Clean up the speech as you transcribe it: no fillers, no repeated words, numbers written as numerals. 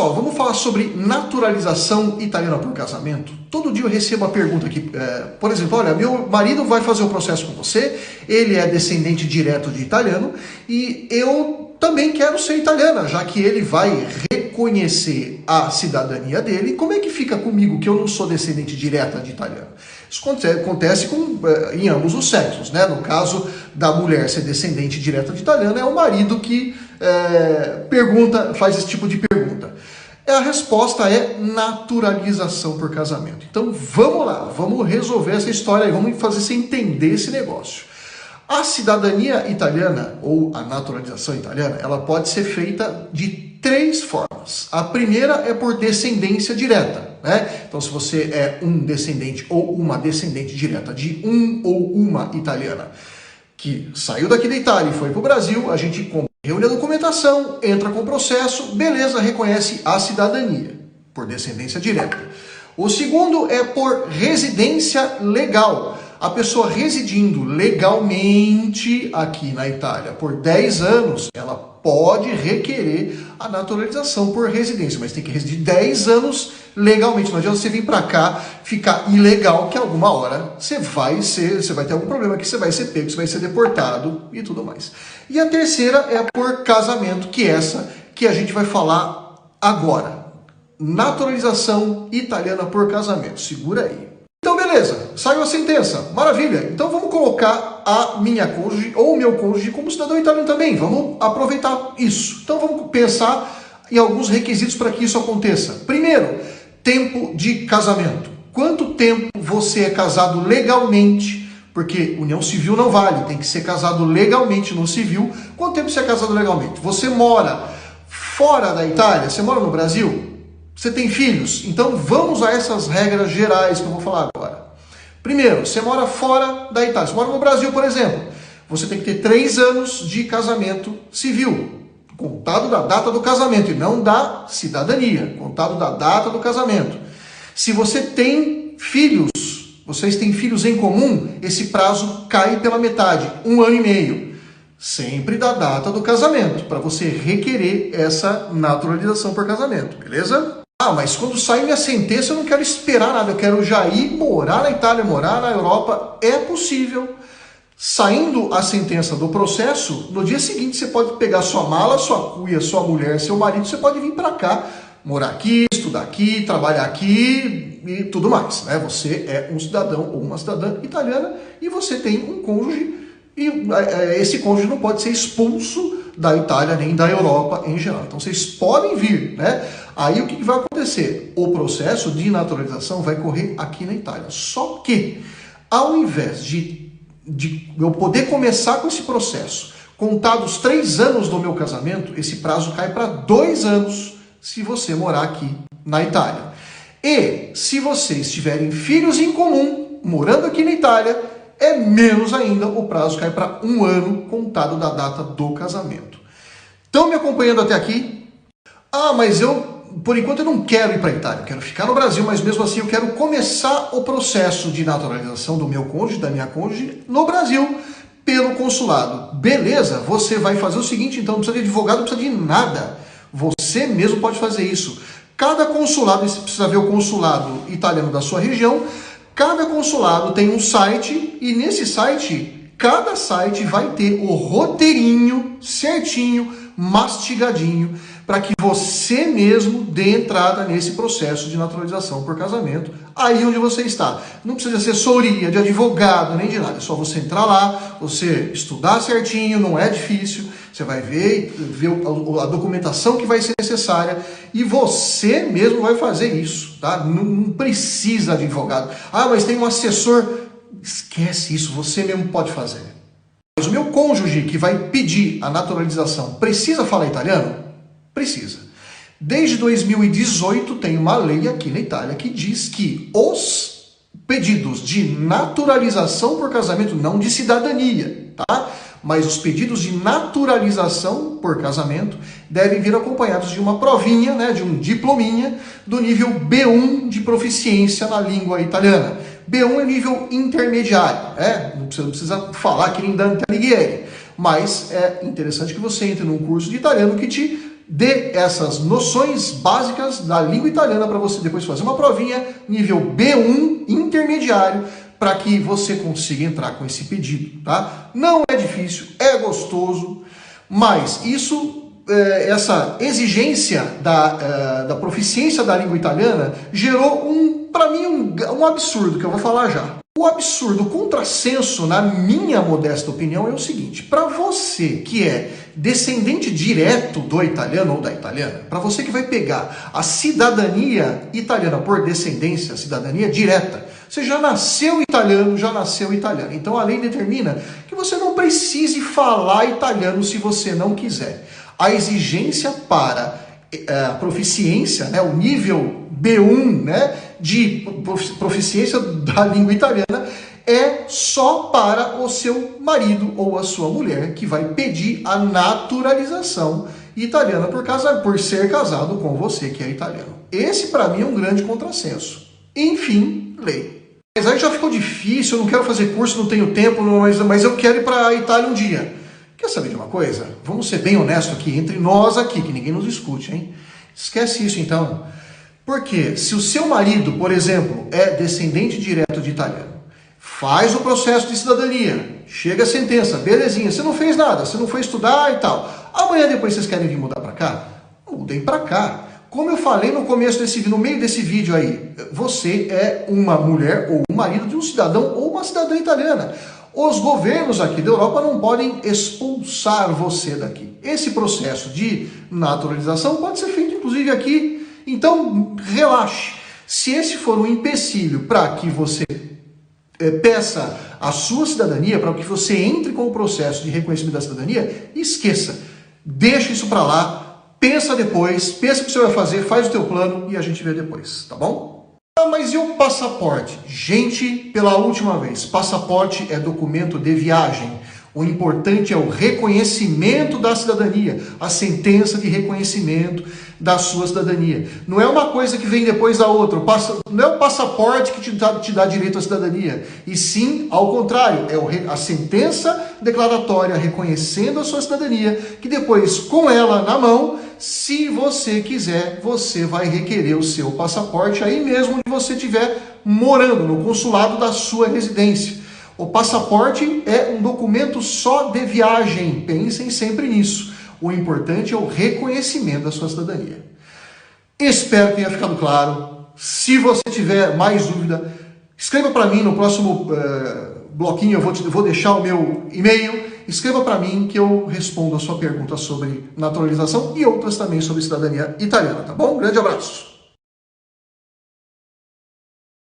pessoal, vamos falar sobre naturalização italiana por casamento? Todo dia eu recebo uma pergunta aqui, por exemplo, olha, meu marido vai fazer o processo com você, ele é descendente direto de italiano e eu também quero ser italiana, já que ele vai reconhecer a cidadania dele. Como é que fica comigo que eu não sou descendente direta de italiano? Isso acontece em ambos os sexos, né? No caso da mulher ser descendente direta de italiano, é o marido que faz esse tipo de pergunta. A resposta é naturalização por casamento. Então vamos lá, vamos resolver essa história aí, vamos fazer você entender esse negócio. A cidadania italiana, ou a naturalização italiana, ela pode ser feita de 3 formas. A primeira é por descendência direta, né? Então se você é um descendente ou uma descendente direta de um ou uma italiana que saiu daqui da Itália e foi para o Brasil, a gente reúne a documentação, entra com o processo, beleza, reconhece a cidadania por descendência direta. O segundo é por residência legal. A pessoa residindo legalmente aqui na Itália por 10 anos, ela pode requerer a naturalização por residência, mas tem que residir 10 anos legalmente. Não adianta você vir para cá, ficar ilegal, que alguma hora você vai ter algum problema, que você vai ser pego, você vai ser deportado e tudo mais. E a terceira é por casamento, que é essa que a gente vai falar agora. Naturalização italiana por casamento. Segura aí. Então beleza, saiu a sentença, maravilha. Então vamos colocar a minha cônjuge ou o meu cônjuge como cidadão italiano também. Vamos aproveitar isso. Então vamos pensar em alguns requisitos para que isso aconteça. Primeiro, tempo de casamento. Quanto tempo você é casado legalmente? Porque união civil não vale, tem que ser casado legalmente no civil. Quanto tempo você é casado legalmente? Você mora fora da Itália? Você mora no Brasil? Você tem filhos? Então vamos a essas regras gerais que eu vou falar agora. Primeiro, você mora fora da Itália. Você mora no Brasil, por exemplo. Você tem que ter 3 anos de casamento civil. Contado da data do casamento e não da cidadania. Contado da data do casamento. Se você tem filhos, vocês têm filhos em comum, esse prazo cai pela metade. 1 ano e meio. Sempre da data do casamento, para você requerer essa naturalização por casamento, beleza? Ah, mas quando sai minha sentença eu não quero esperar nada, eu quero já ir morar na Itália, morar na Europa. É possível. Saindo a sentença do processo, no dia seguinte você pode pegar sua mala, sua cuia, sua mulher, seu marido, você pode vir para cá, morar aqui, estudar aqui, trabalhar aqui e tudo mais, né? Você é um cidadão ou uma cidadã italiana e você tem um cônjuge e esse cônjuge não pode ser expulso da Itália nem da Europa em geral. Então vocês podem vir, né? Aí o que vai acontecer? O processo de naturalização vai correr aqui na Itália. Só que, ao invés de eu poder começar com esse processo, contados 3 anos do meu casamento, esse prazo cai para 2 anos se você morar aqui na Itália. E se vocês tiverem filhos em comum, morando aqui na Itália, é menos ainda, o prazo cai para 1 ano contado da data do casamento. Estão me acompanhando até aqui? Ah, mas por enquanto eu não quero ir para a Itália, eu quero ficar no Brasil, mas mesmo assim eu quero começar o processo de naturalização do meu cônjuge, da minha cônjuge, no Brasil, pelo consulado. Beleza, você vai fazer o seguinte, então não precisa de advogado, não precisa de nada. Você mesmo pode fazer isso. Cada consulado, você precisa ver o consulado italiano da sua região, cada consulado tem um site e nesse site, cada site vai ter o roteirinho certinho, mastigadinho, para que você mesmo dê entrada nesse processo de naturalização por casamento, aí onde você está. Não precisa de assessoria, de advogado, nem de nada. É só você entrar lá, você estudar certinho, não é difícil. Você vai ver a documentação que vai ser necessária e você mesmo vai fazer isso, tá? Não precisa de advogado. Ah, mas tem um assessor. Esquece isso, você mesmo pode fazer. Mas o meu cônjuge que vai pedir a naturalização precisa falar italiano? Precisa. Desde 2018 tem uma lei aqui na Itália que diz que os pedidos de naturalização por casamento, não de cidadania, tá? Mas os pedidos de naturalização por casamento devem vir acompanhados de uma provinha, né, de um diplominha do nível B1 de proficiência na língua italiana. B1 é nível intermediário, não precisa falar que nem Dante Alighieri, mas é interessante que você entre num curso de italiano que te dê essas noções básicas da língua italiana para você depois fazer uma provinha nível B1 intermediário para que você consiga entrar com esse pedido, tá? Não é difícil, é gostoso, mas essa exigência da proficiência da língua italiana gerou para mim um absurdo que eu vou falar já. O absurdo, o contrassenso, na minha modesta opinião, é o seguinte: para você que é descendente direto do italiano ou da italiana, para você que vai pegar a cidadania italiana por descendência, a cidadania direta, você já nasceu italiano, Então a lei determina que você não precise falar italiano se você não quiser. A exigência para a proficiência, né, o nível B1, né, de proficiência da língua italiana é só para o seu marido ou a sua mulher, que vai pedir a naturalização italiana por ser casado com você, que é italiano. Esse, para mim, é um grande contrassenso. Enfim, lei. Mas aí já ficou difícil, eu não quero fazer curso, não tenho tempo, mas eu quero ir para a Itália um dia. Quer saber de uma coisa? Vamos ser bem honestos aqui, entre nós aqui, que ninguém nos escute, hein? Esquece isso, então. Porque se o seu marido, por exemplo, é descendente direto de italiano, faz o processo de cidadania, chega a sentença, belezinha, você não fez nada, você não foi estudar e tal. Amanhã depois vocês querem vir mudar para cá? Mudem para cá. Como eu falei no começo no meio desse vídeo aí, você é uma mulher ou um marido de um cidadão ou uma cidadã italiana. Os governos aqui da Europa não podem expulsar você daqui. Esse processo de naturalização pode ser feito inclusive aqui. Então, relaxe. Se esse for um empecilho para que você peça a sua cidadania, para que você entre com o processo de reconhecimento da cidadania, esqueça. Deixa isso para lá, pensa depois, pensa o que você vai fazer, faz o teu plano e a gente vê depois, tá bom? Mas e o passaporte? Gente, pela última vez, passaporte é documento de viagem. O importante é o reconhecimento da cidadania, a sentença de reconhecimento da sua cidadania. Não é uma coisa que vem depois da outra, não é o passaporte que te dá direito à cidadania, e sim, ao contrário, é a sentença declaratória reconhecendo a sua cidadania, que depois, com ela na mão, se você quiser, você vai requerer o seu passaporte aí mesmo onde você estiver morando, no consulado da sua residência. O passaporte é um documento só de viagem, pensem sempre nisso. O importante é o reconhecimento da sua cidadania. Espero que tenha ficado claro. Se você tiver mais dúvida, escreva para mim no próximo bloquinho, eu vou deixar o meu e-mail. Escreva para mim que eu respondo a sua pergunta sobre naturalização e outras também sobre cidadania italiana, tá bom? Um grande abraço!